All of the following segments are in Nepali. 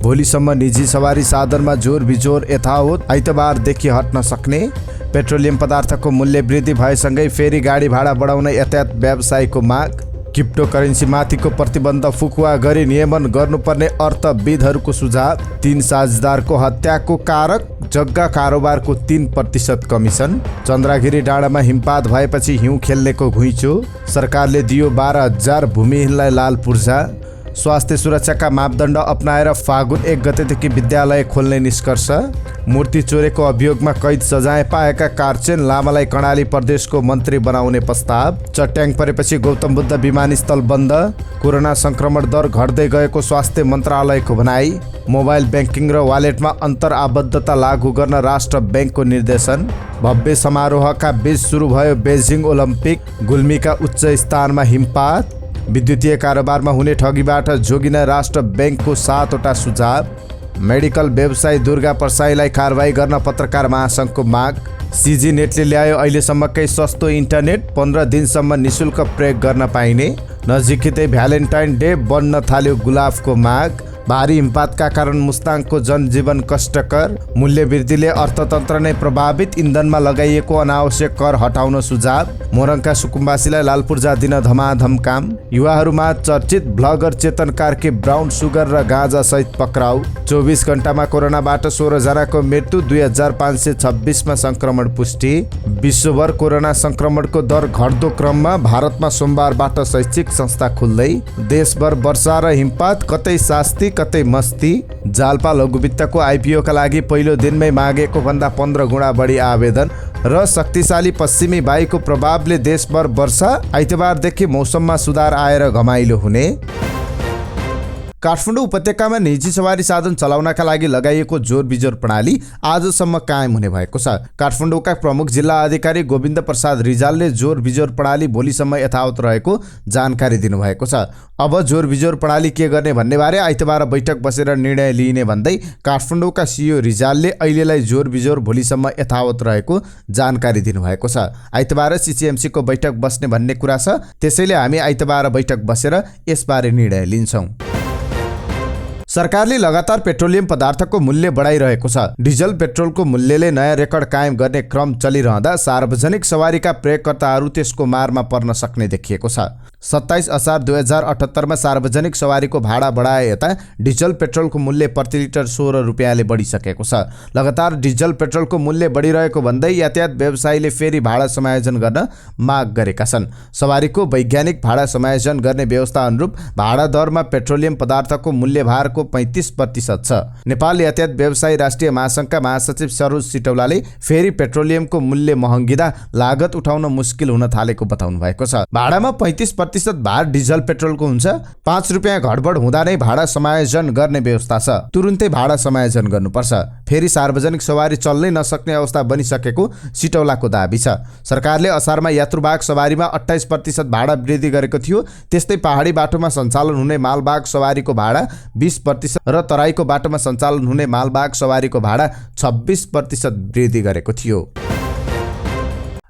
भोलिसम्म निजी सवारी साधनमा जोर बिजोर यथावत, आइतबारदेखि हट्न सक्ने। पेट्रोलियम पदार्थको मूल्य वृद्धि भएसँगै फेरि गाडी भाडा बढाउन यातायात व्यवसायीको माग। क्रिप्टो करेन्सी माथिको प्रतिबन्ध फुकुवा गरी नियमन गर्नुपर्ने अर्थविदहरूको सुझाव। 3 साझेदारको हत्याको कारक, जग्गा कारोबारको 3% कमिसन। चन्द्रगिरी डाँडामा हिमपात भएपछि हिउँ खेल्नेको घुइँचो। सरकारले दियो 12,000 भूमिहीनलाई लाल पूर्जा। स्वास्थ्य सुरक्षाका मापदण्ड अपनाएर फागुन 1 गतेदेखि विद्यालय खोल्ने निष्कर्ष। मूर्ति चोरेको अभियोगमा कैद सजाय पाएका कारचेन लामालाई कर्णाली प्रदेशको मन्त्री बनाउने प्रस्ताव। चट्याङ परेपछि गौतम बुद्ध विमानस्थल बन्द। कोरोना संक्रमण दर घट्दै गएको स्वास्थ्य मन्त्रालयको भनाई। मोबाइल ब्याङ्किङ र वालेटमा अन्तर आबद्धता लागू गर्न राष्ट्र ब्याङ्कको निर्देशन। भव्य समारोहका बीच सुरु भयो बेजिङ ओलम्पिक। गुल्मीका उच्च स्थानमा हिमपात। विद्युतीय कारोबारमा हुने ठगीबाट जोगिन राष्ट्र ब्याङ्कको 7वटा सुझाव। मेडिकल व्यवसायी दुर्गा प्रसाईलाई कारवाही गर्न पत्रकार महासङ्घको माग। सिजी नेटले ल्यायो अहिलेसम्मकै सस्तो इन्टरनेट, 15 दिनसम्म निशुल्क प्रयोग गर्न पाइने। नजिकै भ्यालेन्टाइन डे बन्न थाल्यो गुलाफको माग। भारी हिमपातका कारण मुस्ताङको जनजीवन कष्टकर। मूल्य वृद्धिले अर्थतन्त्र नै प्रभावित, इन्धनमा लगाइएको अनावश्यक कर हटाउन सुझाव। मोरङका सुकुम्बासीलाई लाल पूर्जा दिन धमाधम काम। युवाहरूमा चर्चित ब्लगर चेतन कार्की ब्राउन सुगर र गाँजा सहित पक्राउ। 24 घण्टामा कोरोनाबाट 16 जनाको मृत्यु, 2526मा संक्रमण पुष्टि। विश्वभर कोरोना संक्रमणको दर घट्दो क्रममा भारतमा सोमबारबाट शैक्षिक संस्था खुल्दै। देशभर वर्षा र हिमपात, कतै शास्ति कतै मस्ती। जाल्पा लघुवित्तको आइपिओका लागि पहिलो दिनमै मागेको भन्दा 15 गुणा बढी आवेदन। र शक्तिशाली पश्चिमी वायुको प्रभावले देशभर वर्षा, आइतबारदेखि मौसममा सुधार आएर घमाइलो हुने। काठमाडौँ उपत्यकामा निजी सवारी साधन चलाउनका लागि लगाइएको जोर बिजोर प्रणाली आजसम्म कायम हुने भएको छ। काठमाडौँका प्रमुख जिल्ला अधिकारी गोविन्द प्रसाद रिजालले जोर बिजोर प्रणाली भोलिसम्म यथावत रहेको जानकारी दिनुभएको छ। अब जोर बिजोर प्रणाली के गर्ने भन्ने बारे आइतबार बैठक बसेर निर्णय लिइने भन्दै काठमाडौँका सिइओ रिजालले अहिलेलाई जोर बिजोर भोलिसम्म यथावत रहेको जानकारी दिनुभएको छ। आइतबार सिसिएमसीको बैठक बस्ने भन्ने कुरा छ, त्यसैले हामी आइतबार बैठक बसेर यसबारे निर्णय लिन्छौँ। सरकारले लगातार पेट्रोलियम पदार्थको मूल्य बढाइरहेको छ। डिजल पेट्रोलको मूल्यले नयाँ रेकर्ड कायम गर्ने क्रम चलिरहँदा सार्वजनिक सवारीका प्रयोगकर्ताहरू त्यसको मारमा पर्न सक्ने देखिएको छ। 27 असार 2078मा सार्वजनिक सवारीको भाडा बढाए यता डिजल पेट्रोलको मूल्य प्रति लिटर 16 रुपियाँले बढिसकेको छ। लगातार डिजल पेट्रोलको मूल्य बढिरहेको भन्दै यातायात व्यवसायीले फेरि भाडा समायोजन गर्न माग गरेका छन्। सवारीको वैज्ञानिक भाडा समायोजन गर्ने व्यवस्था अनुरूप भाडा दरमा पेट्रोलियम पदार्थको मूल्य भारको 35% छ। नेपाल यातायात व्यवसायी राष्ट्रिय महासङ्घका महासचिव सरोज सिटौलाले फेरि पेट्रोलियमको मूल्य महँगिँदा लागत उठाउन मुस्किल हुन थालेको बताउनु भएको छ। भाडामा 35% भार डिजल पेट्रोलको हुन्छ। 5 रुपियाँ घटबड हुँदा नै भाडा समायोजन गर्ने व्यवस्था छ। तुरुन्तै भाडा समायोजन गर्नुपर्छ। फेरि सार्वजनिक सवारी चल्नै नसक्ने अवस्था बनिसकेको सिटौलाको दाबी छ। सरकारले असारमा यात्रुवाहक सवारीमा 28% भाडा वृद्धि गरेको थियो। त्यस्तै पहाडी बाटोमा सञ्चालन हुने मालवाहक सवारीको भाडा 20% र तराईको बाटोमा सञ्चालन हुने मालवाहक सवारीको भाडा 26% वृद्धि गरेको थियो।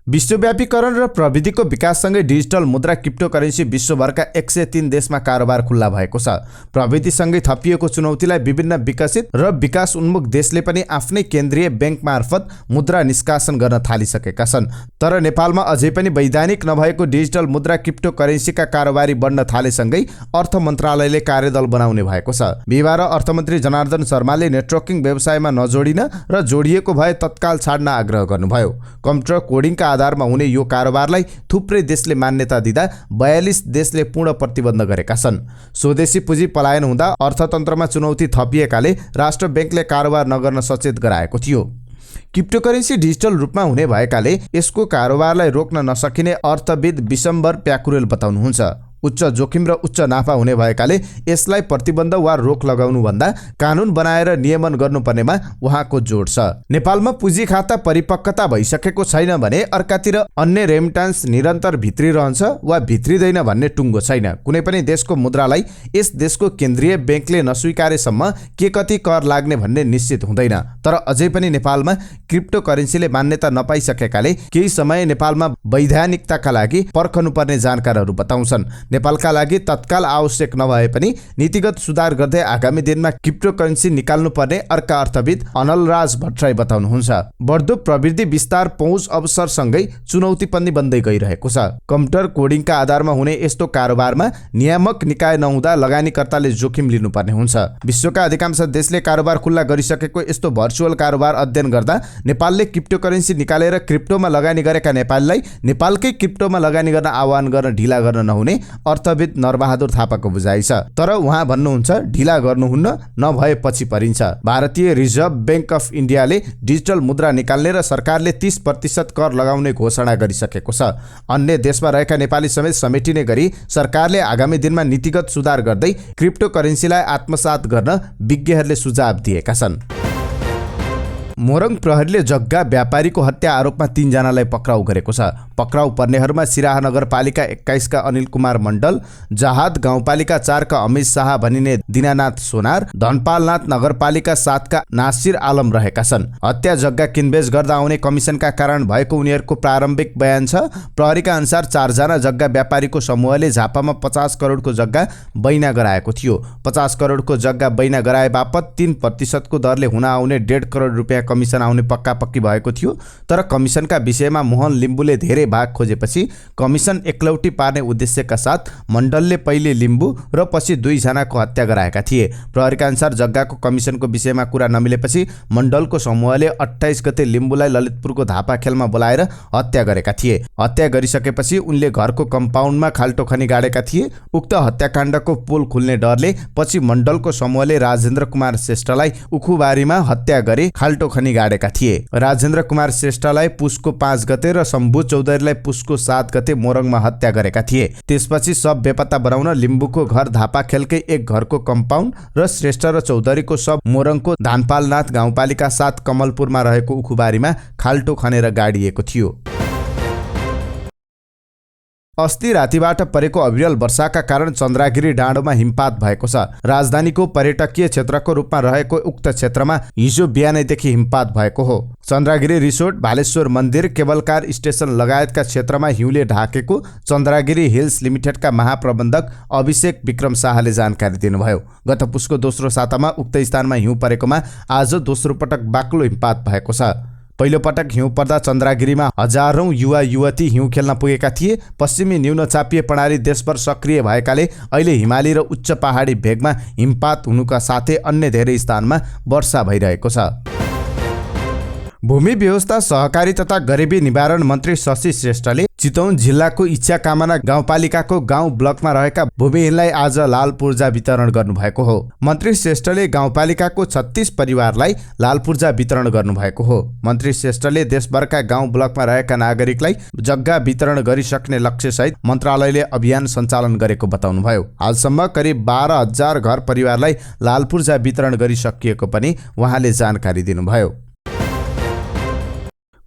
विश्वव्यापीकरण र प्रविधिको विकाससँगै डिजिटल मुद्रा क्रिप्टो करेन्सी विश्वभरका 103 देशमा कारोबार खुल्ला भएको छ। प्रविधिसँगै थपिएको चुनौतीलाई विभिन्न विकसित र विकास उन्मुख देशले पनि आफ्नै केन्द्रीय ब्याङ्क मार्फत मुद्रा निष्कासन गर्न थालिसकेका छन्। तर नेपालमा अझै पनि वैधानिक नभएको डिजिटल मुद्रा क्रिप्टो करेन्सीका कारोबारी बढ्न थालेसँगै अर्थ मन्त्रालयले कार्यदल बनाउने भएको छ। बिहिबार अर्थमन्त्री जनार्दन शर्माले नेटवर्किङ व्यवसायमा नजोडिन र जोडिएको भए तत्काल छाड्न आग्रह गर्नुभयो। कम्प्युटर कोडिङका आधारमा हुने यो कारोबारलाई थुप्रै देशले मान्यता दिँदा 42 देशले पूर्ण प्रतिबन्ध गरेका छन्। स्वदेशी पुँजी पलायन हुँदा अर्थतन्त्रमा चुनौती थपिएकाले राष्ट्र ब्याङ्कले कारोबार नगर्न सचेत गराएको थियो। क्रिप्टोकरेन्सी डिजिटल रूपमा हुने भएकाले यसको कारोबारलाई रोक्न नसकिने अर्थविद विशम्बर प्याकुरेल बताउनुहुन्छ। उच्च जोखिम र उच्च नाफा हुने भएकाले यसलाई प्रतिबन्ध वा रोक लगाउनु भन्दा कानुन बनाएर नियमन गर्नुपर्नेमा उहाँको जोड छ। नेपालमा पुँजी खाता परिपक्वता भइसकेको छैन भने अर्कातिर अन्य रेमिटान्स निरन्तर भित्रिरहन्छ वा भित्रिँदैन भन्ने टुङ्गो छैन। कुनै पनि देशको मुद्रालाई यस देशको केन्द्रीय ब्याङ्कले नस्वीकारेसम्म के कति कर लाग्ने भन्ने निश्चित हुँदैन। तर अझै पनि नेपालमा क्रिप्टो करेन्सीले मान्यता नपाइसकेकाले केही समय नेपालमा वैधानिकताका लागि पर्खनुपर्ने जानकारहरू बताउँछन्। नेपालका लागि तत्काल आवश्यक नभए पनि नीतिगत सुधार गर्दै आगामी दिनमा क्रिप्टोकरेन्सी निकाल्नुपर्ने अर्का अर्थविद अनलराज भट्टराई बताउनुहुन्छ। बढ्दो प्रविधि विस्तार पहुँच अवसरसँगै चुनौती पनि बन्दै गइरहेको छ। कम्प्युटर कोडिङका आधारमा हुने यस्तो कारोबारमा नियामक निकाय नहुँदा लगानीकर्ताले जोखिम लिनुपर्ने हुन्छ। विश्वका अधिकांश देशले कारोबार खुल्ला गरिसकेको यस्तो भर्चुअल कारोबार अध्ययन गर्दा नेपालले क्रिप्टोकरेन्सी निकालेर क्रिप्टोमा लगानी गरेका नेपालीलाई नेपालकै क्रिप्टोमा लगानी गर्न आह्वान गर्न ढिला गर्न नहुने अर्थविद नरबहादुर थापाको बुझाइ छ। तर उहाँ भन्नुहुन्छ ढिला गर्नुहुन्न, नभए पछि परिन्छ। भारतीय रिजर्भ बैंक अफ इन्डियाले डिजिटल मुद्रा निकाल्ने र सरकारले 30% कर लगाउने घोषणा गरिसकेको छ। अन्य देशमा रहेका नेपाली समेत समेटिने गरी सरकारले आगामी दिनमा नीतिगत सुधार गर्दै क्रिप्टोकरेन्सीलाई आत्मसात गर्न विज्ञहरूले सुझाव दिएका छन्। मोरङ प्रहरीले जग्गा व्यापारीको हत्या आरोपमा 3 जनालाई पक्राउ गरेको छ। पक्राउ पर्नेहरूमा सिराहा नगरपालिका 21 का अनिल कुमार मण्डल, जहाद गाउँपालिका 4 का अमित शाह भनिने दिनानाथ सोनार, धनपालनाथ नगरपालिका 7 का नासिर आलम रहेका छन्। हत्या जग्गा किनबेच गर्दा आउने कमिसनका कारण भएको उनीहरूको प्रारम्भिक बयान छ। प्रहरीका अनुसार 4 जना जग्गा व्यापारीको समूहले झापामा 50 करोडको जग्गा बैना गराएको थियो। 50 करोडको जग्गा बैना गराए बापत 3% को दरले हुन आउने 1.5 करोड रुपियाँ कमिसन आउने पक्का पक्की भएको थियो। तर कमिसनका विषयमा मोहन लिम्बुले धेरै भाग खोजेपछि कमिसन एकलौटी पार्ने उद्देश्यका साथ मण्डलले पहिले लिम्बु र पछि 2 जनाको हत्या गराएका थिए। प्रहरीका अनुसार जग्गाको कमिसनको विषयमा कुरा नमिलेपछि मण्डलको समूहले 28 गते लिम्बुलाई ललितपुरको धापा खेलमा बोलाएर हत्या गरेका थिए। हत्या गरिसकेपछि उनले घरको कम्पाउन्डमा खाल्टो खनी गाडेका थिए। उक्त हत्याकाण्डको पोल खुल्ने डरले पछि मण्डलको समूहले राजेन्द्र कुमार श्रेष्ठलाई उखुबारीमा हत्या गरी खाल्टो खनी गाडेका थिए। राजेन्द्र कुमार श्रेष्ठलाई पुसको 5 गते र शम्भु चौधरीलाई पुसको 7 गते मोरङमा हत्या गरेका थिए। त्यसपछि शव बेपत्ता बनाउन लिम्बुको घर धापा खेलकै एक घरको कम्पाउन्ड र श्रेष्ठ र चौधरीको शव मोरङको धानपालनाथ गाउँपालिका 7 कमलपुरमा रहेको उखुबारीमा खाल्टो खनेर गाडिएको थियो। अस्ति रातिबाट परेको अविरल वर्षाका कारण चन्द्रागिरी डाँडोमा हिमपात भएको छ। राजधानीको पर्यटकीय क्षेत्रको रूपमा रहेको उक्त क्षेत्रमा हिजो बिहानैदेखि हिमपात भएको हो। चन्द्रागिरी रिसोर्ट, भालेश्वर मन्दिर, केबलकार स्टेसन लगायतका क्षेत्रमा हिउँले ढाकेको चन्द्रागिरी हिल्स लिमिटेडका महाप्रबन्धक अभिषेक विक्रम शाहले जानकारी दिनुभयो। गत पुसको दोस्रो सातामा उक्त स्थानमा हिउँ परेकोमा आज दोस्रो पटक बाक्लो हिमपात भएको छ। पहिलो पटक हिउँ पर्दा चन्द्रागिरीमा हजारौं युवा युवती हिउँ खेल्न पुगेका थिए। पश्चिमी न्यूनचापीय प्रणाली देशभर सक्रिय भएकाले अहिले हिमाली र उच्च पहाडी भेगमा हिमपात हुनुका साथै अन्य धेरै स्थानमा वर्षा भइरहेको छ। भूमि व्यवस्था, सहकारी तथा गरिबी निवारण मन्त्री शशि श्रेष्ठले चितवन जिल्लाको इच्छा कामना गाउँपालिकाको गाउँ ब्लकमा रहेका भूमिहीनलाई आज लाल पूर्जा वितरण गर्नुभएको हो। मन्त्री श्रेष्ठले गाउँपालिकाको 36 परिवारलाई लाल पूर्जा वितरण गर्नुभएको हो। मन्त्री श्रेष्ठले देशभरका गाउँ ब्लकमा रहेका नागरिकलाई जग्गा वितरण गरिसक्ने लक्ष्यसहित मन्त्रालयले अभियान सञ्चालन गरेको बताउनुभयो। हालसम्म करिब 12,000 घर परिवारलाई लाल पूर्जा वितरण गरिसकिएको पनि उहाँले जानकारी दिनुभयो।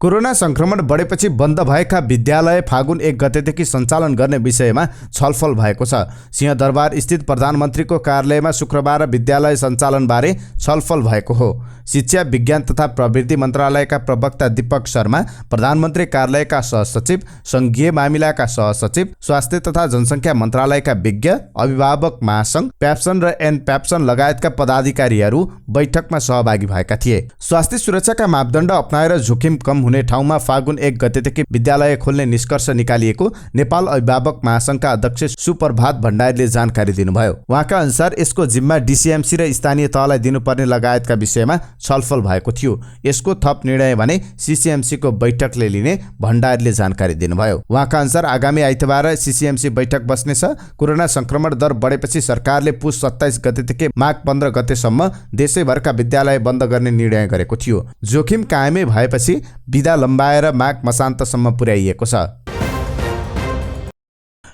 कोरोना संक्रमण बढेपछि बन्द भएका विद्यालय फागुन 1 गतेदेखि सञ्चालन गर्ने विषयमा छलफल भएको छ। सिंहदरबार स्थित प्रधानमन्त्रीको कार्यालयमा शुक्रबार विद्यालय सञ्चालनबारे छलफल भएको हो। शिक्षा, विज्ञान तथा प्रविधि मन्त्रालयका प्रवक्ता दीपक शर्मा, प्रधानमन्त्री कार्यालयका सहसचिव, संघीय मामिलाका सहसचिव, स्वास्थ्य तथा जनसङ्ख्या मन्त्रालयका विज्ञ, अभिभावक महासङ्घ, प्याप्सन र एनप्याप्सन लगायतका पदाधिकारीहरू बैठकमा सहभागी भएका थिए। स्वास्थ्य सुरक्षाका मापदण्ड अपनाएर जोखिम कम हुने ठाउँमा फागुन 1 गतेदेखि विद्यालय खोल्ने निष्कर्ष निकालिएको नेपाल अभिभावक महासङ्घका अध्यक्ष सुप्रभात भण्डारीले जानकारी दिनुभयो। उहाँका अनुसार यसको जिम्मा डिसिएमसी र स्थानीय तहलाई दिनुपर्ने लगायतका विषयमा छलफल भएको थियो। यसको थप निर्णय भने सिसिएमसीको बैठकले लिने भण्डारीले जानकारी दिनुभयो। उहाँका अनुसार आगामी आइतबार सिसिएमसी बैठक बस्नेछ। कोरोना संक्रमण दर बढेपछि सरकारले पुस 27 गतेदेखि माघ 15 गतेसम्म देशैभरका विद्यालय बन्द गर्ने निर्णय गरेको थियो। जोखिम कायमै भएपछि बिदा लम्बाएर माघ मसान्तसम्म पुर्याइएको छ।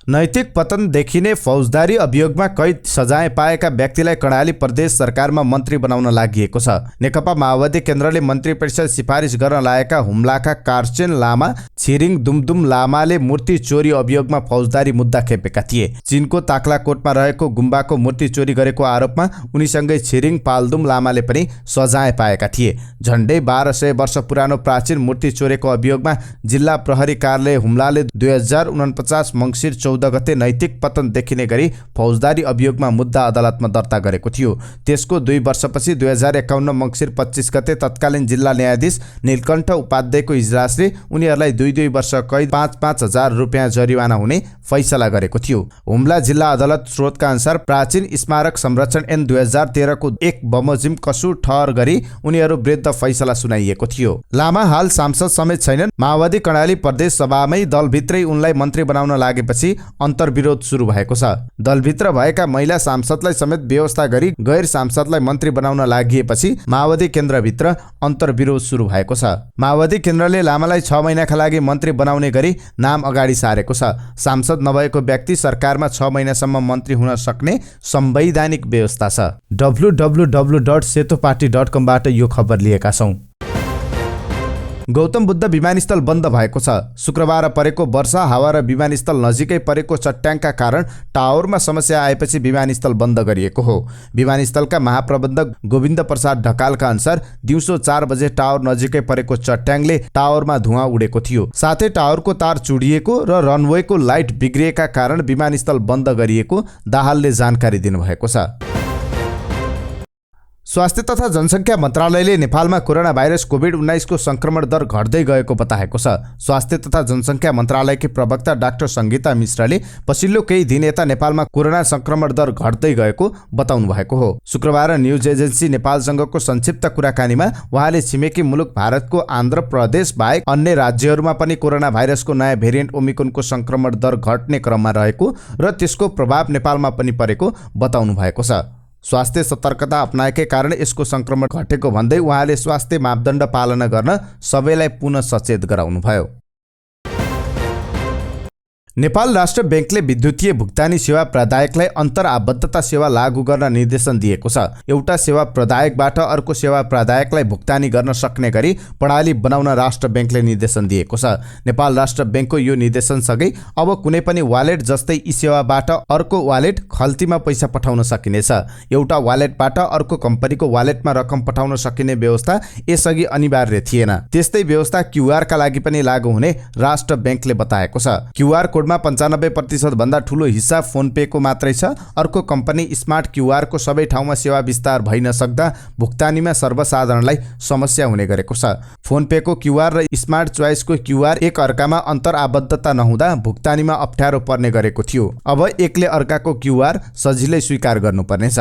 नैतिक पतन देखिने फौजदारी अभियोगमा कैद सजाय पाएका व्यक्तिलाई कर्णाली प्रदेश सरकारमा मन्त्री बनाउन लागि छ। नेकपा माओवादी केन्द्रले मन्त्री परिषद सिफारिस गर्न लागेका हुम्लाका कार्चेन लामा, छिरिङ दुमदुम लामाले मूर्ति चोरी अभियोगमा फौजदारी मुद्दा खेपेका थिए। चीनको ताक्लाकोटमा रहेको गुम्बाको मूर्ति चोरी गरेको आरोपमा उनीसँगै छिरिङ पाल्दुम लामाले पनि सजाय पाएका थिए। झण्डै 1200 वर्ष पुरानो प्राचीन मूर्ति चोरेको अभियोगमा जिल्ला प्रहरी कार्यालय हुम्लाले 2049 मङ्सिर 14 गते नैतिक पतन देखिने गरी फौजदारी अभियोगमा मुद्दा अदालतमा दर्ता गरेको थियो। त्यसको 2 वर्षपछि 2051 मङ्सिर 25 गते तत्कालीन जिल्ला न्यायाधीश नीलकण्ठ उपाध्यायको इजलासले उनीहरूलाई 2 वर्ष कैद 5-5 हजार रुपियाँ जरिवाना हुने फैसला गरेको थियो। हुम्ला जिल्ला अदालत स्रोतका अनुसार प्राचीन स्मारक संरक्षण ऐन 2013 को 1 बमोजिम कसुर ठहर गरी उनीहरू विरुद्ध फैसला सुनाइएको थियो। लामा हाल सांसद समेत छैनन्। माओवादी कर्णाली प्रदेश सभामै दलभित्रै उनलाई मन्त्री बनाउन लागेपछि अन्तर्विरोध सुरु भएको छ। दलभित्र भएका महिला सांसदलाई समेत व्यवस्था गरी गैर सांसदलाई मन्त्री बनाउन लागिएपछि माओवादी केन्द्रभित्र अन्तर्विरोध सुरु भएको छ। माओवादी केन्द्रले लामालाई 6 महिनाका लागि मन्त्री बनाउने गरी नाम अगाडि सारेको छ। सांसद नभएको व्यक्ति सरकारमा 6 महिनासम्म मन्त्री हुन सक्ने संवैधानिक व्यवस्था छ। www.setoparty.com बाट यो खबर लिएका छौं। गौतम बुद्ध विमानस्थल बन्द भएको छ। शुक्रबार परेको वर्षा हावा र विमानस्थल नजिकै परेको चट्याङका कारण टावरमा समस्या आएपछि विमानस्थल बन्द गरिएको हो। विमानस्थलका महाप्रबन्धक गोविन्द प्रसाद ढकालका अनुसार दिउँसो 4 बजे टावर नजिकै परेको चट्याङले टावरमा धुवाँ उडेको थियो। साथै टावरको तार चुडिएको र रनवेको लाइट बिग्रिएका कारण विमानस्थल बन्द गरिएको दाहालले जानकारी दिनुभएको छ। स्वास्थ्य तथा जनसङ्ख्या मन्त्रालयले नेपालमा कोरोना भाइरस कोभिड-19 को संक्रमण दर घट्दै गएको बताएको छ। स्वास्थ्य तथा जनसङ्ख्या मन्त्रालयकी प्रवक्ता डाक्टर सङ्गीता मिश्रले पछिल्लो केही दिन यता नेपालमा कोरोना संक्रमण दर घट्दै गएको बताउनु भएको हो। शुक्रबार न्युज एजेन्सी नेपालसँगको संक्षिप्त कुराकानीमा उहाँले छिमेकी मुलुक भारतको आन्ध्र प्रदेश बाहेक अन्य राज्यहरूमा पनि कोरोना भाइरसको नयाँ भेरिएन्ट ओमिक्रोनको संक्रमण दर घट्ने क्रममा रहेको र त्यसको प्रभाव नेपालमा पनि परेको बताउनु भएको छ। स्वास्थ्य सतर्कता अपनाएकै कारण यसको संक्रमण घटेको भन्दै उहाँले स्वास्थ्य मापदण्ड पालना गर्न सबैलाई पुनः सचेत गराउनुभयो। नेपाल राष्ट्र ब्याङ्कले विद्युतीय भुक्तानी सेवा प्रदायकलाई अन्तर आबद्धता सेवा लागू गर्न निर्देशन दिएको छ। एउटा सेवा प्रदायकबाट अर्को सेवा प्रदायकलाई भुक्तानी गर्न सक्ने गरी प्रणाली बनाउन राष्ट्र ब्याङ्कले निर्देशन दिएको छ। नेपाल राष्ट्र ब्याङ्कको यो निर्देशनसँगै अब कुनै पनि वालेट जस्तै यी सेवाबाट अर्को वालेट खल्तीमा पैसा पठाउन सकिनेछ। एउटा वालेटबाट अर्को कम्पनीको वालेटमा रकम पठाउन सकिने व्यवस्था यसअघि अनिवार्य थिएन। त्यस्तै व्यवस्था क्युआर का लागि पनि लागू हुने राष्ट्र ब्याङ्कले बताएको छ। क्युआर कोडमा 95% भन्दा ठूलो हिस्सा फोन पे को मात्रै छ। अर्को कम्पनी स्मार्ट क्युआर को सबै ठाउँमा सेवा विस्तार भइ नसक्दा भुक्तानीमा सर्वसाधारणलाई समस्या हुने गरेको छ। फोन पे को क्युआर र स्मार्ट चोइस को क्युआर एक अर्कामा अन्तर आबद्धता नहुँदा भुक्तानीमा अप्ठ्यारो पर्ने गरेको थियो। अब एकले अर्काको क्युआर सजिलै स्वीकार गर्नुपर्नेछ।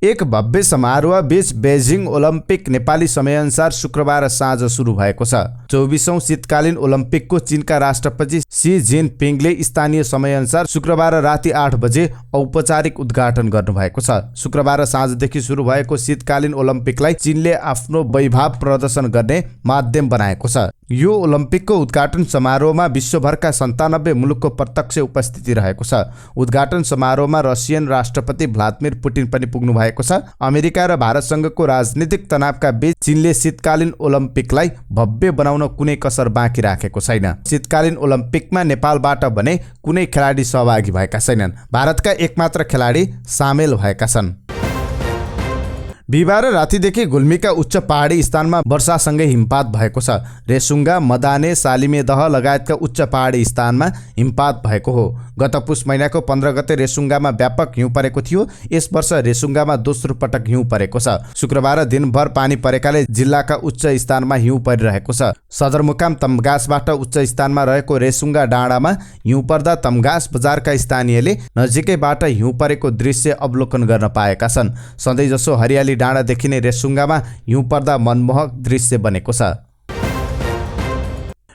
एक भव्य समारोह बीच बेजिङ ओलम्पिक नेपाली समयअनुसार शुक्रबार साँझ सुरु भएको छ। 24औं शीतकालीन ओलम्पिकको चीनका राष्ट्रपति सी जिनपिङले स्थानीय समयअनुसार शुक्रबार राति 8 बजे औपचारिक उद्घाटन गर्नुभएको छ। शुक्रबार साँझदेखि सुरु भएको शीतकालीन ओलम्पिकलाई चीनले आफ्नो वैभव प्रदर्शन गर्ने माध्यम बनाएको छ। यो ओलम्पिकको उद्घाटन समारोहमा विश्वभरका 97 मुलुकको प्रत्यक्ष उपस्थिति रहेको छ। उद्घाटन समारोहमा रसियन राष्ट्रपति भ्लादिमिर पुटिन पनि पुग्नु भएको छ। अमेरिका र भारतसँगको राजनीतिक तनावका बीच चीनले शीतकालीन ओलम्पिकलाई भव्य बनाउन कुनै कसर बाँकी राखेको छैन। शीतकालीन ओलम्पिकमा नेपालबाट भने कुनै खेलाडी सहभागी भएका छैनन्। भारतका एकमात्र खेलाडी सामेल भएका छन्। बिहिबार रातिदेखि गुल्मीका उच्च पहाडी स्थानमा वर्षासँगै हिमपात भएको छ। रेसुङ्गा, मदाने, सालिमेदह लगायतका उच्च पहाडी स्थानमा हिमपात भएको हो। गत पुस महिनाको 15 गते रेसुङ्गामा व्यापक हिउँ परेको थियो। यस वर्ष रेसुङ्गामा दोस्रो पटक हिउँ परेको छ। शुक्रबार दिनभर पानी परेकाले जिल्लाका उच्च स्थानमा हिउँ परिरहेको छ। सदरमुकाम तम्घासबाट उच्च स्थानमा रहेको रेसुङ्गा डाँडामा हिउँ पर्दा तम्घास बजारका स्थानीयले नजिकैबाट हिउँ परेको दृश्य अवलोकन गर्न पाएका छन्। सधैँजसो हरियाली डाँडा देखिने रेसुङ्गामा हिउँ पर्दा मनमोहक दृश्य बनेको छ।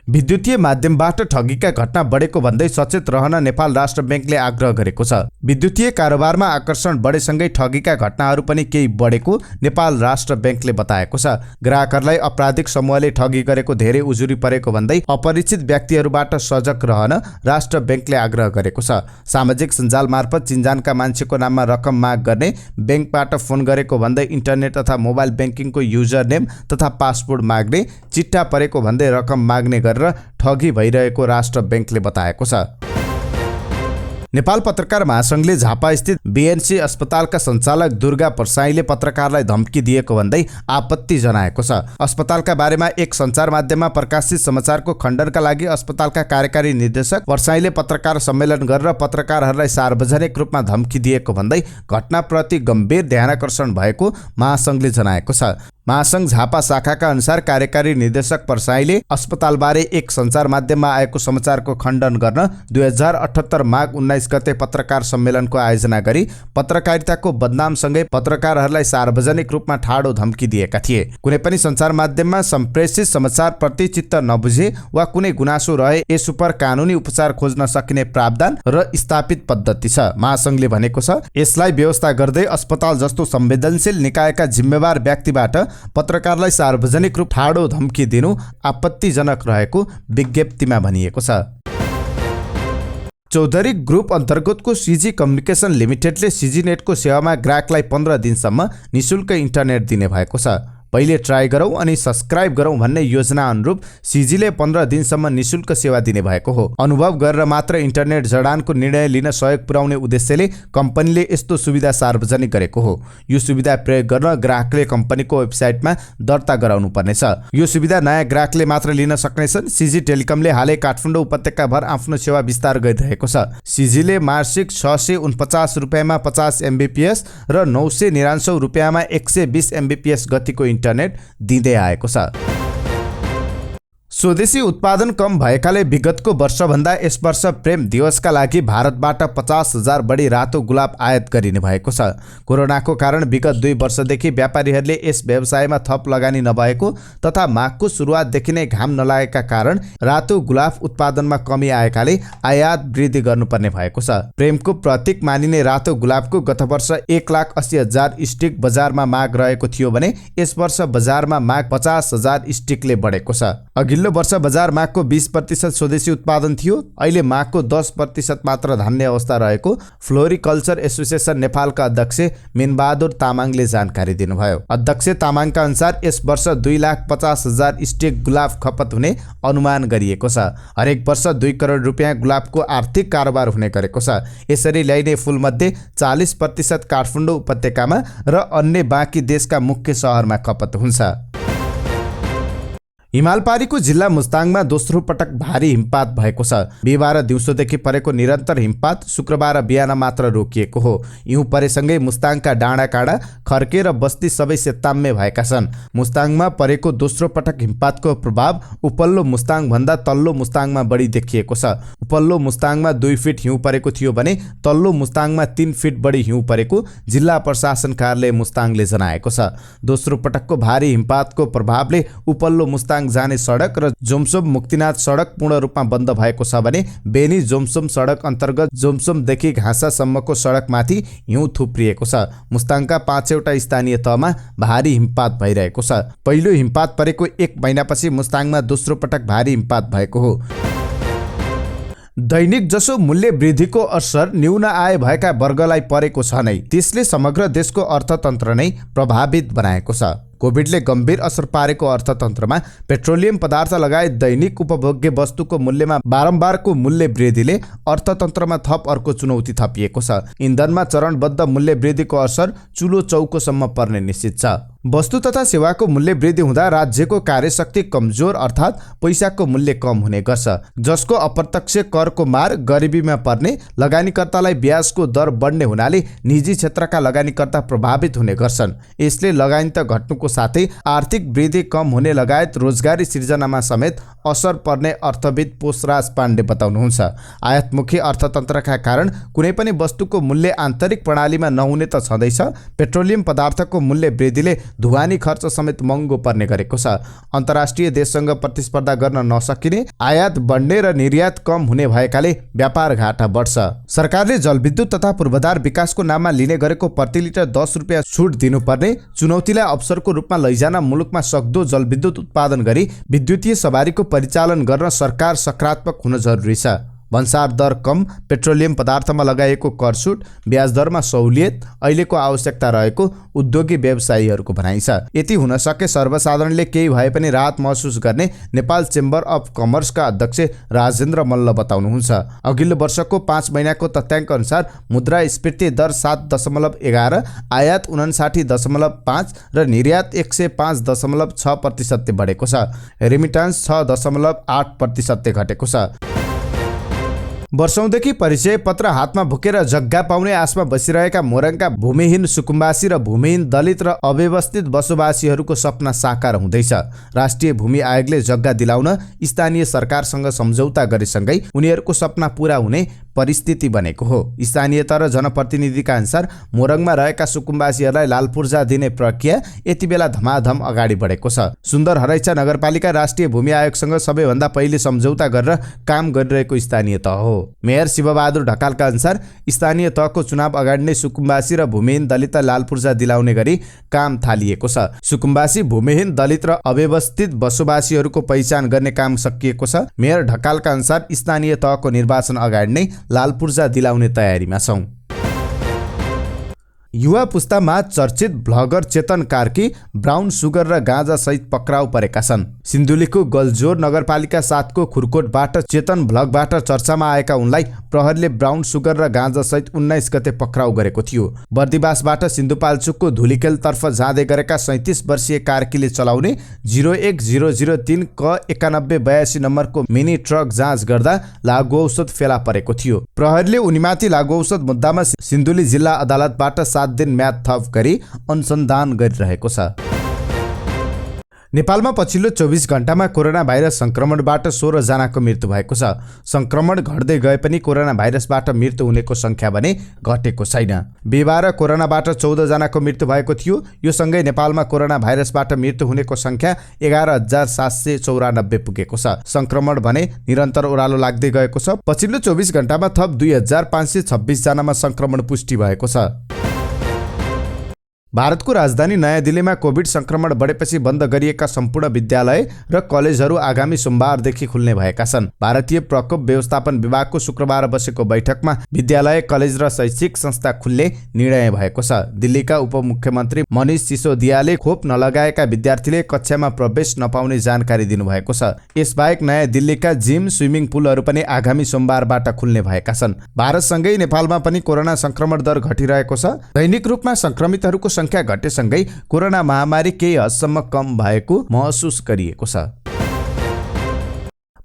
विद्युतीय माध्यमबाट ठगीका घटना बढेको भन्दै सचेत रहन नेपाल राष्ट्र ब्याङ्कले आग्रह गरेको छ। विद्युतीय कारोबारमा आकर्षण बढेसँगै ठगीका घटनाहरू पनि केही बढेको नेपाल राष्ट्र ब्याङ्कले बताएको छ। ग्राहकहरूलाई अपराधिक समूहले ठगी गरेको धेरै उजुरी परेको भन्दै अपरिचित व्यक्तिहरूबाट सजग रहन राष्ट्र ब्याङ्कले आग्रह गरेको छ। सामाजिक सञ्जाल मार्फत चिन्जानका मान्छेको नाममा रकम माग गर्ने, ब्याङ्कबाट फोन गरेको भन्दै इन्टरनेट तथा मोबाइल ब्याङ्किङको युजर नेम तथा पासवर्ड माग्ने, चिट्ठा परेको भन्दै रकम माग्ने र ठगी भइरहेको राष्ट्र ब्याङ्कले बताएको छ। नेपाल पत्रकार महासंघले झापा स्थित बीएनसी अस्पतालका सञ्चालक दुर्गा परसाईले पत्रकारलाई धम्की दिएको भन्दै आपत्ति जनाएको छ। अस्पतालका बारेमा एक सञ्चार माध्यममा प्रकाशित समाचारको खण्डनका लागि अस्पतालका कार्यकारी निर्देशक परसाईले पत्रकार सम्मेलन गरेर पत्रकारहरूलाई सार्वजनिक रूपमा धम्की दिएको भन्दै घटनाप्रति गम्भीर ध्यानाकर्षण भएको महासंघले जनाएको छ। महासंघ झापा शाखाका अनुसार कार्यकारी निर्देशक परसाईले अस्पतालबारे एक सञ्चार माध्यममा आएको समाचारको खण्डन गर्न 2078 माघ 19 गते पत्रकार सम्मेलनको आयोजना गरी पत्रकारिताको बदनामसँगै पत्रकारहरूलाई सार्वजनिक रूपमा ठाडो धम्की दिएका थिए। कुनै पनि सञ्चार माध्यममा सम्प्रेषित समाचारप्रति चित्त नबुझे वा कुनै गुनासो रहे यस उपर कानुनी उपचार खोज्न सकिने प्रावधान र स्थापित पद्धति छ। महासंघले भनेको छ, यसलाई व्यवस्था गर्दै अस्पताल जस्तो संवेदनशील निकायका जिम्मेवार व्यक्तिबाट पत्रकारलाई सार्वजनिक रूप ठाडो धम्की दिनु आपत्तिजनक रहेको विज्ञप्तिमा भनिएको छ। चौधरी ग्रुप अन्तर्गतको सिजी कम्युनिकेसन लिमिटेडले सिजी नेटको सेवामा ग्राहकलाई 15 दिनसम्म निशुल्क इन्टरनेट दिने भएको छ। पहिले ट्राई गरौँ अनि सब्सक्राइब गरौँ भन्ने योजना अनुरूप सिजीले 15 दिनसम्म निशुल्क सेवा दिने भएको हो। अनुभव गरेर मात्र इन्टरनेट जडानको निर्णय लिन सहयोग पुर्याउने उद्देश्यले कम्पनीले यस्तो सुविधा सार्वजनिक गरेको हो। यो सुविधा प्रयोग गर्न ग्राहकले कम्पनीको वेबसाइटमा दर्ता गराउनु पर्नेछ। यो सुविधा नयाँ ग्राहकले मात्र लिन सक्नेछन्। सिजी टेलिकमले हालै काठमाडौँ उपत्यकाभर आफ्नो सेवा विस्तार गरिरहेको छ। सिजीले मासिक 649 रुपियाँमा 50 MBPS र 999 रुपियाँमा 120 MBPS गतिको इन्टरनेट दिँदै आएको छ। स्वदेशी उत्पादन कम भएकाले विगतको वर्षभन्दा यस वर्ष प्रेम दिवसका लागि भारतबाट 50,000 बढी रातो गुलाब आयात गरिने भएको छ। कोरोनाको कारण विगत 2 वर्षदेखि व्यापारीहरूले यस व्यवसायमा थप लगानी नभएको तथा माघको सुरुवातदेखि नै घाम नलागेका कारण रातो गुलाब उत्पादनमा कमी आएकाले आयात वृद्धि गर्नुपर्ने भएको छ। प्रेमको प्रतीक मानिने रातो गुलाबको गत वर्ष 1,80,000 स्टिक बजारमा माग रहेको थियो भने यस वर्ष बजारमा माग 50,000 स्टिकले बढेको छ। अघिल्लो वर्ष बजार मागको 20% स्वदेशी उत्पादन थियो। अहिले मागको 10% मात्र धान्ने अवस्था रहेको फ्लोरिकल्चर एसोसिएसन नेपालका अध्यक्ष मिनबहादुर तामाङले जानकारी दिनुभयो। अध्यक्ष तामाङका अनुसार यस वर्ष 2,50,000 स्टिक गुलाब खपत हुने अनुमान गरिएको छ। हरेक वर्ष 2 करोड रुपियाँ गुलाबको आर्थिक कारोबार हुने गरेको छ। यसरी ल्याइने फुलमध्ये 40% काठमाडौँ उपत्यकामा र अन्य बाँकी देशका मुख्य सहरमा खपत हुन्छ। हिमालपारीको जिल्ला मुस्ताङमा दोस्रो पटक भारी हिमपात भएको छ। बिहिबार दिउँसोदेखि परेको निरन्तर हिमपात शुक्रबार बिहान मात्र रोकिएको हो। हिउँ परेसँगै मुस्ताङका डाँडाकाँडा, खर्के र बस्ती सबै सेताम्मे भएका छन्। मुस्ताङमा परेको दोस्रो पटक हिमपातको प्रभाव उपल्लो मुस्ताङ भन्दा तल्लो मुस्ताङमा बढी देखिएको छ। उपल्लो मुस्ताङमा 2 फिट हिउँ परेको थियो भने तल्लो मुस्ताङमा 3 फिट बढी हिउँ परेको जिल्ला प्रशासन कार्यालय मुस्ताङले जनाएको छ। दोस्रो पटकको भारी हिमपातको प्रभावले उपल्लो मुस्ताङ जाने सडक र जोमसोम मुक्तिनाथ सडक पूर्ण रूपमा बन्द भएको छ भने बेनी जोमसोम सडक अन्तर्गत जोमसोमदेखि घाँसासम्मको सडकमाथि हिउँ थुप्रिएको छ। मुस्ताङका 5वटा स्थानीय तहमा भारी हिमपात भइरहेको छ। पहिलो हिमपात परेको 1 महिनापछि मुस्ताङमा दोस्रो पटक भारी हिमपात भएको हो। दैनिक जसो मूल्य वृद्धिको असर न्यून आय भएका वर्गलाई परेको छ नै, त्यसले समग्र देशको अर्थतन्त्र नै प्रभावित बनाएको छ। कोभिडले गम्भीर असर पारेको अर्थतन्त्रमा पेट्रोलियम पदार्थ लगायत दैनिक उपभोग्य वस्तुको मूल्यमा बारम्बारको मूल्य वृद्धिले अर्थतन्त्रमा थप अर्को चुनौती थपिएको छ। इन्धनमा चरणबद्ध मूल्य वृद्धिको असर चुलो चौकोसम्म पर्ने निश्चित छ। वस्तु तथा सेवाको मूल्य वृद्धि हुँदा राज्यको कार्यशक्ति कमजोर अर्थात् पैसाको मूल्य कम हुने गर्छ, जसको अप्रत्यक्ष करको मार गरिबीमा पर्ने, लगानीकर्तालाई ब्याजको दर बढ्ने हुनाले निजी क्षेत्रका लगानीकर्ता प्रभावित हुने गर्छन्। यसले लगानी त घट्नुको साथै आर्थिक वृद्धि कम हुने लगायत रोजगारी सिर्जनामा समेत असर पर्ने अर्थविद पोषराज पाण्डे बताउनुहुन्छ। आयातमुखी अर्थतन्त्रका कारण कुनै पनि वस्तुको मूल्य आन्तरिक प्रणालीमा नहुने त छँदैछ, पेट्रोलियम पदार्थको मूल्य वृद्धिले ढुवानी खर्च समेत महँगो पर्ने गरेको छ। अन्तर्राष्ट्रिय देशसँग प्रतिस्पर्धा गर्न नसकिने, आयात बढ्ने र निर्यात कम हुने भएकाले व्यापार घाटा बढ्छ। सरकारले जलविद्युत तथा पूर्वाधार विकासको नाममा लिने गरेको प्रति लिटर 10 रुपियाँ छुट दिनुपर्ने चुनौतीलाई अवसरको रूपमा लैजान मुलुकमा सक्दो जलविद्युत उत्पादन गरी विद्युतीय सवारीको परिचालन गर्न सरकार सकारात्मक हुन जरुरी छ। भन्सार दर कम, पेट्रोलियम पदार्थमा लगाइएको कर छुट, ब्याज दरमा सहुलियत अहिलेको आवश्यकता रहेको उद्योगी व्यवसायीहरूको भनाइ छ। यति हुन सके सर्वसाधारणले केही भए पनि राहत महसुस गर्ने नेपाल चेम्बर अफ कमर्सका अध्यक्ष राजेन्द्र मल्ल बताउनुहुन्छ। अघिल्लो वर्षको 5 महिनाको तथ्याङ्क अनुसार मुद्रास्फीति दर 7.11, आयात 59.5 र निर्यात 105.6% बढेको छ। रेमिटान्स 6.8% घटेको छ। वर्षौंदेखि परिचय पत्र हातमा बोकेर जग्गा पाउने आशमा बसिरहेका मोरङका भूमिहीन सुकुम्बासी र भूमिहीन दलित र अव्यवस्थित बसोबासीहरूको सपना साकार हुँदैछ। राष्ट्रिय भूमि आयोगले जग्गा दिलाउन स्थानीय सरकारसँग सम्झौता गरेसँगै उनीहरूको सपना पूरा हुने परिस्थिति बनेको हो। स्थानीय तर जनप्रतिनिधिका अनुसार मोरङमा रहेका सुकुम्बासीहरूलाई लाल पूर्जा दिने प्रक्रिया यति बेला धमाधम अगाडि बढेको छ। सुन्दर हरैचा नगरपालिका राष्ट्रिय भूमि आयोगसँग सबैभन्दा पहिले सम्झौता गरेर काम गरिरहेको स्थानीय तह हो। मेयर शिवबहादुर ढकालका अनुसार स्थानीय तहको चुनाव अगाडि नै सुकुम्बासी र भूमिहीन दलितलाई लाल पूर्जा दिलाउने गरी काम थालिएको छ। सुकुम्बासी, भूमिहीन दलित र अव्यवस्थित बसोबासीहरूको पहिचान गर्ने काम सकिएको छ। मेयर ढकालका अनुसार स्थानीय तहको निर्वाचन अगाडि नै लाल पूर्जा दिलाउने तयारीमा छौं। युवा पुस्तामा चर्चित भ्लगर चेतन कार्की ब्राउन सुगर र गाँजा सहित पक्राउ परेका छन्। सिन्धुलीको गलजोर नगरपालिका 7 को खुरकोटबाट चेतन भ्लगबाट चर्चामा आएका उनलाई प्रहरीले ब्राउन सुगर र गाँजा सहित 19 गते पक्राउ गरेको थियो। बर्दिवासबाट सिन्धुपाल्चोकको धुलिखेलतर्फ जाँदै गरेका 37 वर्षीय कार्कीले चलाउने 01003 क 9182 नम्बरको मिनी ट्रक जाँच गर्दा लागु औषध फेला परेको थियो। प्रहरीले उनीमाथि लागु औषध मुद्दामा सिन्धुली जिल्ला अदालतबाट 7 दिन म्याद थप गरी अनुसन्धान गरिरहेको छ। नेपालमा पछिल्लो 24 घण्टामा कोरोना भाइरस संक्रमणबाट 16 जनाको मृत्यु भएको छ। संक्रमण घट्दै गए पनि कोरोना भाइरसबाट मृत्यु हुनेको संख्या भने घटेको छैन। बिहिबार कोरोनाबाट 14 जनाको मृत्यु भएको थियो। यो सँगै नेपालमा कोरोना भाइरसबाट मृत्यु हुनेको संख्या 11,794 पुगेको छ। संक्रमण भने निरन्तर ओह्रालो लाग्दै गएको छ। पछिल्लो 24 घण्टामा थप 2,526 जनामा संक्रमण पुष्टि भएको छ। भारतको राजधानी नयाँ दिल्लीमा कोभिड संक्रमण बढेपछि बन्द गरिएका सम्पूर्ण विद्यालय र कलेजहरू आगामी सोमबारदेखि खुल्ने भएका छन्। भारतीय प्रकोप व्यवस्थापन विभागको शुक्रबार बसेको बैठकमा विद्यालय, कलेज र शैक्षिक संस्था खुल्ने निर्णय भएको छ। दिल्लीका उपमुख्यमन्त्री मनीष सिसोदियाले खोप नलगाएका विद्यार्थीले कक्षामा प्रवेश नपाउने जानकारी दिनुभएको छ। यसबाहेक नयाँ दिल्लीका जिम, स्विमिङ पुलहरू पनि आगामी सोमबारबाट खुल्ने भएका छन्। भारतसँगै नेपालमा पनि कोरोना संक्रमण दर घटिरहेको छ। दैनिक रूपमा संक्रमितहरूको संख्या घटेसँगै कोरोना महामारी केही हदसम्म कम भएको महसुस गरिएको छ।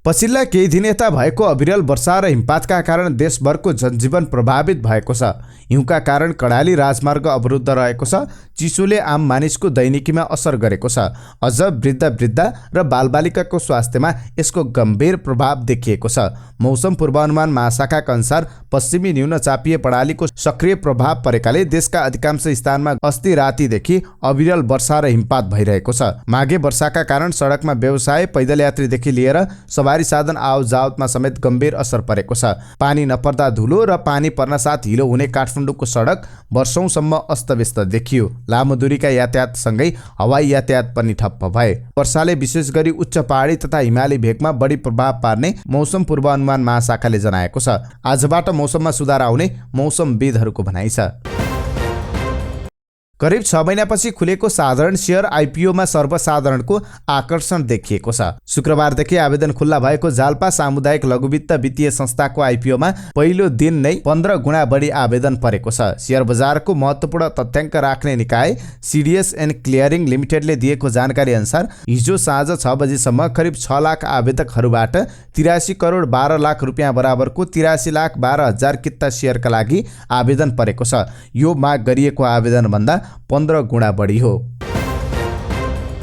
पछिल्ला केही दिन यता भएको अविरल वर्षा र हिमपातका कारण देशभरको जनजीवन प्रभावित भएको छ। हिउँका कारण कडाली राजमार्ग अवरुद्ध रहेको छ। चिसोले आम मानिसको दैनिकीमा असर गरेको छ। अझ वृद्ध र बालबालिकाको स्वास्थ्यमा यसको गम्भीर प्रभाव देखिएको छ। मौसम पूर्वानुमान महाशाखाका अनुसार पश्चिमी न्यूनचापीय प्रणालीको सक्रिय प्रभाव परेकाले देशका अधिकांश स्थानमा अस्ति रातिदेखि अविरल वर्षा र हिमपात भइरहेको छ। माघे वर्षाका कारण सडकमा व्यवसाय, पैदल यात्रीदेखि लिएर सवारी साधन आवजावतमा समेत गम्भीर असर परेको छ। पानी नपर्दा धुलो र पानी पर्न साथ हिलो हुने काठमाडौँको सडक वर्षौंसम्म अस्तव्यस्त देखियो। लामो दूरीका यातायातसँगै हवाई यातायात पनि ठप्प भए। वर्षाले विशेष गरी उच्च पहाडी तथा हिमाली भेगमा बढी प्रभाव पार्ने मौसम पूर्वानुमान महाशाखाले जनाएको छ। आजबाट मौसममा सुधार आउने मौसमविदहरूको भनाइ छ। करिब 6 महिनापछि खुलेको साधारण शेयर आइपिओमा सर्वसाधारणको आकर्षण देखिएको छ। शुक्रबारदेखि आवेदन खुल्ला भएको जाल्पा सामुदायिक लघुवित्त वित्तीय संस्थाको आइपिओमा पहिलो दिन नै 15 गुणा बढी आवेदन परेको छ। शेयर बजारको महत्त्वपूर्ण तथ्याङ्क राख्ने निकाय सिडिएस एन्ड क्लियरिङ लिमिटेडले दिएको जानकारी अनुसार हिजो साँझ 6 बजेसम्म करिब 6 लाख आवेदकहरूबाट 83 करोड 12 लाख रुपियाँ बराबरको 83,12,000 किता शेयरका लागि आवेदन परेको छ। यो माग गरिएको आवेदन भन्दा 15 गुणा बढी हो।